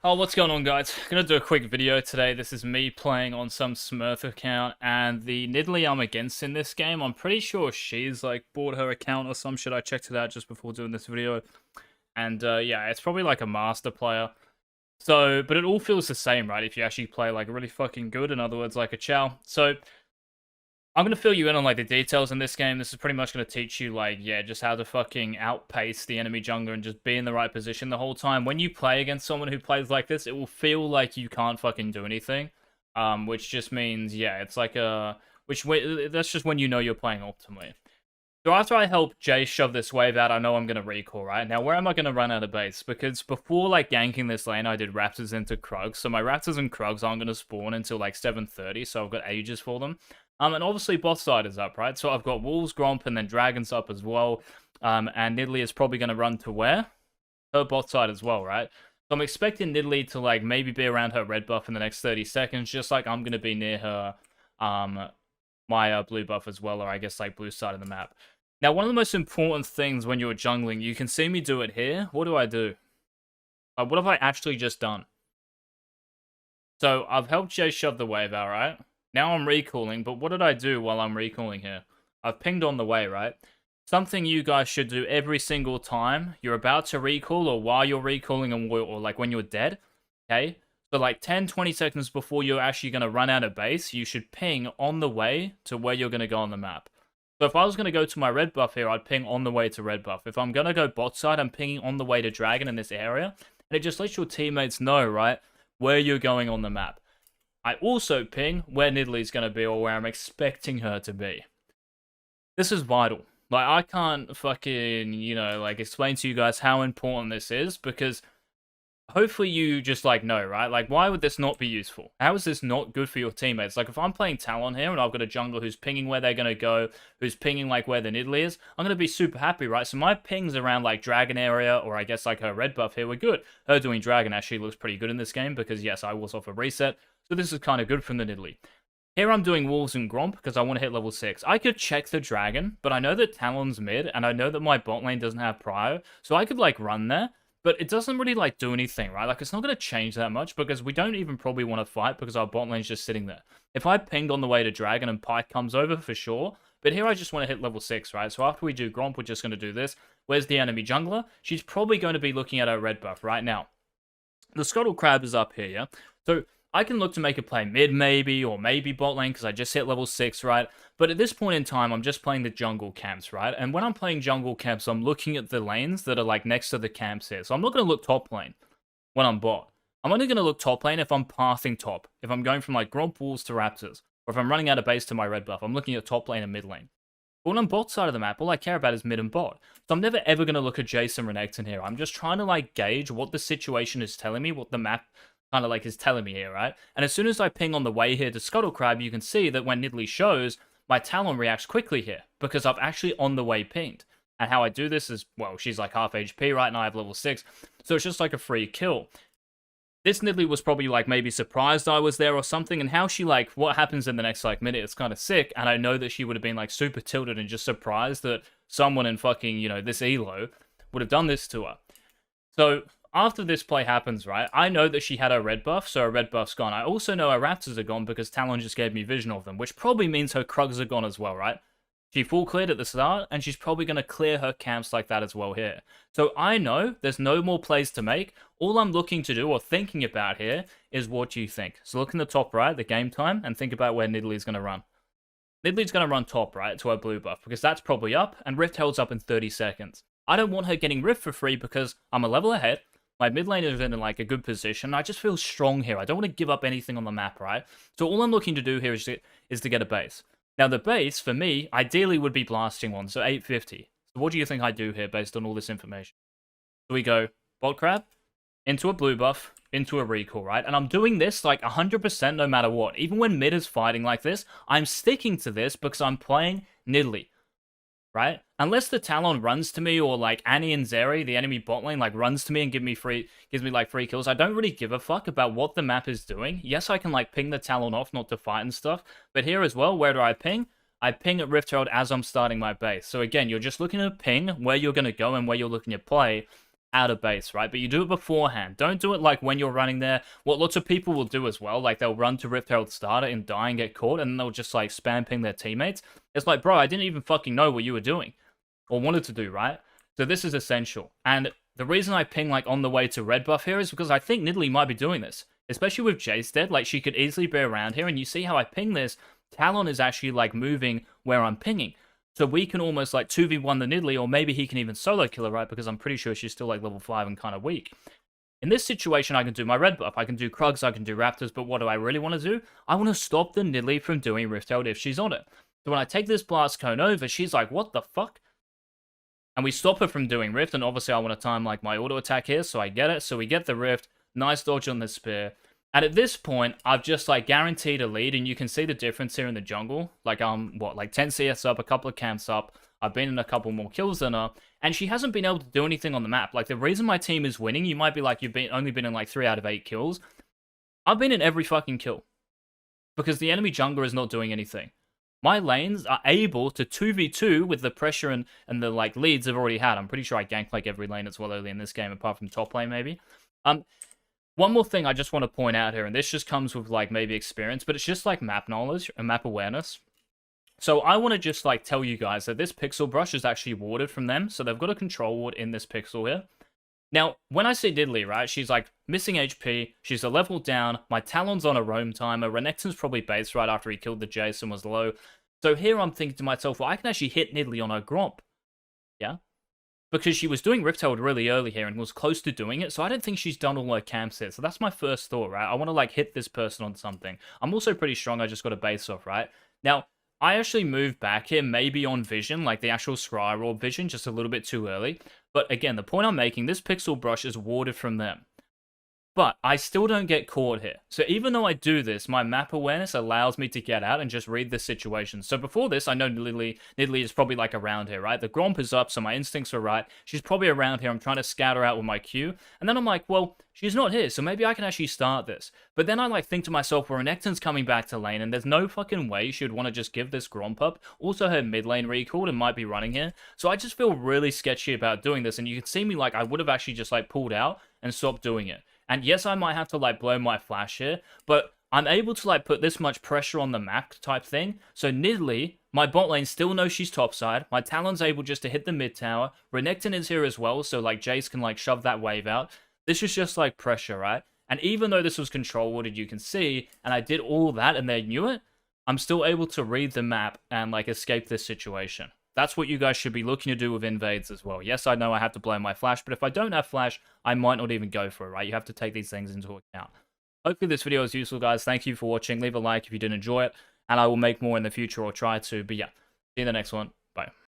Oh, what's going on, guys? Gonna do a quick video today. This is me playing on some Smurf account, and the Nidalee I'm against in this game, I'm pretty sure she's like bought her account or some shit. I checked it out just before doing this video, and yeah, it's probably like a master player. So, but it all feels the same, right? If you actually play like really fucking good, in other words, like a Chow. So, I'm going to fill you in on, like, the details in this game. This is pretty much going to teach you, like, yeah, just how to fucking outpace the enemy jungler and just be in the right position the whole time. When you play against someone who plays like this, it will feel like you can't fucking do anything. Which just means, yeah, it's like a... that's just when you know you're playing optimally. So after I help Jay shove this wave out, I know I'm going to recall, right? Now, where am I going to run out of base? Because before, like, ganking this lane, I did Raptors into Krugs. So my Raptors and Krugs aren't going to spawn until, like, 7:30, so I've got ages for them. And obviously, bot side is up, right? So I've got Wolves, Gromp, and then Dragons up as well. And Nidalee is probably going to run to where? Her bot side as well, right? So I'm expecting Nidalee to, like, maybe be around her red buff in the next 30 seconds, just like I'm going to be near her, my blue buff as well, or I guess, like, blue side of the map. Now, one of the most important things when you're jungling, you can see me do it here. What do I do? What have I actually just done? So, I've helped Jay shove the wave out, right? Now I'm recalling, but what did I do while I'm recalling here? I've pinged on the way, right? Something you guys should do every single time you're about to recall, or while you're recalling, or like when you're dead, okay? So like 10, 20 seconds before you're actually going to run out of base, you should ping on the way to where you're going to go on the map. So if I was going to go to my red buff here, I'd ping on the way to red buff. If I'm going to go bot side, I'm pinging on the way to dragon in this area. And it just lets your teammates know, right, where you're going on the map. I also ping where Nidalee's going to be or where I'm expecting her to be. This is vital. Like, I can't fucking, like, explain to you guys how important this is, because hopefully you just, like, know, right? Like, why would this not be useful? How is this not good for your teammates? Like, if I'm playing Talon here and I've got a jungler who's pinging where they're going to go, who's pinging, like, where the Nidalee is, I'm going to be super happy, right? So my pings around, like, Dragon area, or I guess, like, her red buff here were good. Her doing Dragon actually looks pretty good in this game, because, yes, I was off a reset, so this is kind of good from the Nidalee. Here I'm doing Wolves and Gromp because I want to hit level 6. I could check the Dragon, but I know that Talon's mid, and I know that my bot lane doesn't have Prio, so I could, like, run there. But it doesn't really, like, do anything, right? Like, it's not going to change that much because we don't even probably want to fight because our bot lane's just sitting there. If I pinged on the way to Dragon and Pike comes over, for sure. But here I just want to hit level 6, right? So after we do Gromp, we're just going to do this. Where's the enemy jungler? She's probably going to be looking at her red buff right now. The Scuttle Crab is up here, yeah? So I can look to make a play mid, maybe, or maybe bot lane, because I just hit level 6, right? But at this point in time, I'm just playing the jungle camps, right? And when I'm playing jungle camps, I'm looking at the lanes that are, like, next to the camps here. So I'm not going to look top lane when I'm bot. I'm only going to look top lane if I'm pathing top. If I'm going from, like, Gromp Wolves to Raptors. Or if I'm running out of base to my red buff, I'm looking at top lane and mid lane. But when I'm bot side of the map, all I care about is mid and bot. So I'm never ever going to look at Jason Renekton here. I'm just trying to, like, gauge what the situation is telling me, what the map kind of, like, is telling me here, right? And as soon as I ping on the way here to Scuttle Crab, you can see that when Nidalee shows, my Talon reacts quickly here, because I've actually on the way pinged. And how I do this is, well, she's like half HP right now, I have level 6, so it's just like a free kill. This Nidalee was probably, like, maybe surprised I was there or something, and how she, like, what happens in the next, like, minute, it's kind of sick, and I know that she would have been, like, super tilted and just surprised that someone in fucking, this elo would have done this to her. So after this play happens, right, I know that she had her red buff, so her red buff's gone. I also know her Raptors are gone because Talon just gave me vision of them, which probably means her Krugs are gone as well, right? She full cleared at the start, and she's probably going to clear her camps like that as well here. So I know there's no more plays to make. All I'm looking to do, or thinking about here, is what you think. So look in the top right, the game time, and think about where Nidalee's going to run. Nidalee's going to run top right to her blue buff, because that's probably up, and Rift Herald's up in 30 seconds. I don't want her getting Rift for free because I'm a level ahead. My mid lane is in, like, a good position. I just feel strong here. I don't want to give up anything on the map, right? So all I'm looking to do here is to get a base. Now, the base, for me, ideally would be blasting one, so 850. So what do you think I do here based on all this information? So we go bot crab, into a blue buff, into a recall, right? And I'm doing this, like, 100% no matter what. Even when mid is fighting like this, I'm sticking to this because I'm playing Nidalee, right? Unless the Talon runs to me, or, like, Annie and Zeri, the enemy bot lane, like, runs to me and gives me like free kills, I don't really give a fuck about what the map is doing. Yes, I can, like, ping the Talon off not to fight and stuff, but here as well, where do I ping? I ping at Rift Herald as I'm starting my base. So again, you're just looking to ping where you're going to go and where you're looking to play. out of base, right? But you do it beforehand. Don't do it like when you're running there. What lots of people will do as well, like they'll run to Rift Herald starter and die and get caught, and then they'll just like spam ping their teammates. It's like, bro, I didn't even fucking know what you were doing or wanted to do, right? So this is essential. And the reason I ping like on the way to red buff here is because I think Nidalee might be doing this, especially with Jace dead. Like she could easily be around here, and you see how I ping this. Talon is actually like moving where I'm pinging. So we can almost like 2v1 the Nidalee, or maybe he can even solo kill her, right? Because I'm pretty sure she's still like level 5 and kind of weak. In this situation, I can do my red buff, I can do Krugs, I can do Raptors, but what do I really want to do? I want to stop the Nidalee from doing Rift Herald if she's on it. So when I take this Blast Cone over, she's like, what the fuck? And we stop her from doing Rift, and obviously I want to time like my auto attack here, so I get it. So we get the Rift, nice dodge on the Spear. And at this point, I've just like guaranteed a lead, and you can see the difference here in the jungle. Like like 10 CS up, a couple of camps up. I've been in a couple more kills than her, and she hasn't been able to do anything on the map. Like the reason my team is winning, you might be like, you've only been in like 3 out of 8 kills. I've been in every fucking kill because the enemy jungler is not doing anything. My lanes are able to 2v2 with the pressure and the like leads I've already had. I'm pretty sure I ganked like every lane as well early in this game, apart from top lane maybe. One more thing I just want to point out here, and this just comes with like maybe experience, but it's just like map knowledge and map awareness. So I want to just like tell you guys that this pixel brush is actually warded from them. So they've got a control ward in this pixel here. Now, when I say Nidalee, right, she's like missing HP, she's a level down, my Talon's on a roam timer, Renekton's probably base right after he killed the Jace and was low. So here I'm thinking to myself, well, I can actually hit Nidalee on her Gromp. Yeah? Because she was doing Rift Herald really early here and was close to doing it, so I don't think she's done all her camps here. So that's my first thought, right? I want to like hit this person on something. I'm also pretty strong, I just got a base off, right? Now, I actually moved back here, maybe on vision, like the actual Scry Orb vision, just a little bit too early. But again, the point I'm making, this pixel brush is warded from them. But I still don't get caught here. So even though I do this, my map awareness allows me to get out and just read the situation. So before this, I know Nidalee is probably like around here, right? The Gromp is up, so my instincts are right. She's probably around here. I'm trying to scout her out with my Q. And then I'm like, well, she's not here, so maybe I can actually start this. But then I like think to myself, well, Renekton's coming back to lane, and there's no fucking way she would want to just give this Gromp up. Also, her mid lane recalled and might be running here. So I just feel really sketchy about doing this, and you can see me like I would have actually just like pulled out and stopped doing it. And yes, I might have to like blow my flash here, but I'm able to like put this much pressure on the map type thing. So Nidalee, my bot lane still knows she's topside. My Talon's able just to hit the mid tower. Renekton is here as well, so like Jace can like shove that wave out. This is just like pressure, right? And even though this was control warded, you can see, and I did all that and they knew it, I'm still able to read the map and like escape this situation. That's what you guys should be looking to do with invades as well. Yes, I know I have to blow my flash, but if I don't have flash, I might not even go for it, right? You have to take these things into account. Hopefully this video is useful, guys. Thank you for watching. Leave a like if you did enjoy it, and I will make more in the future or try to. But yeah, see you in the next one. Bye.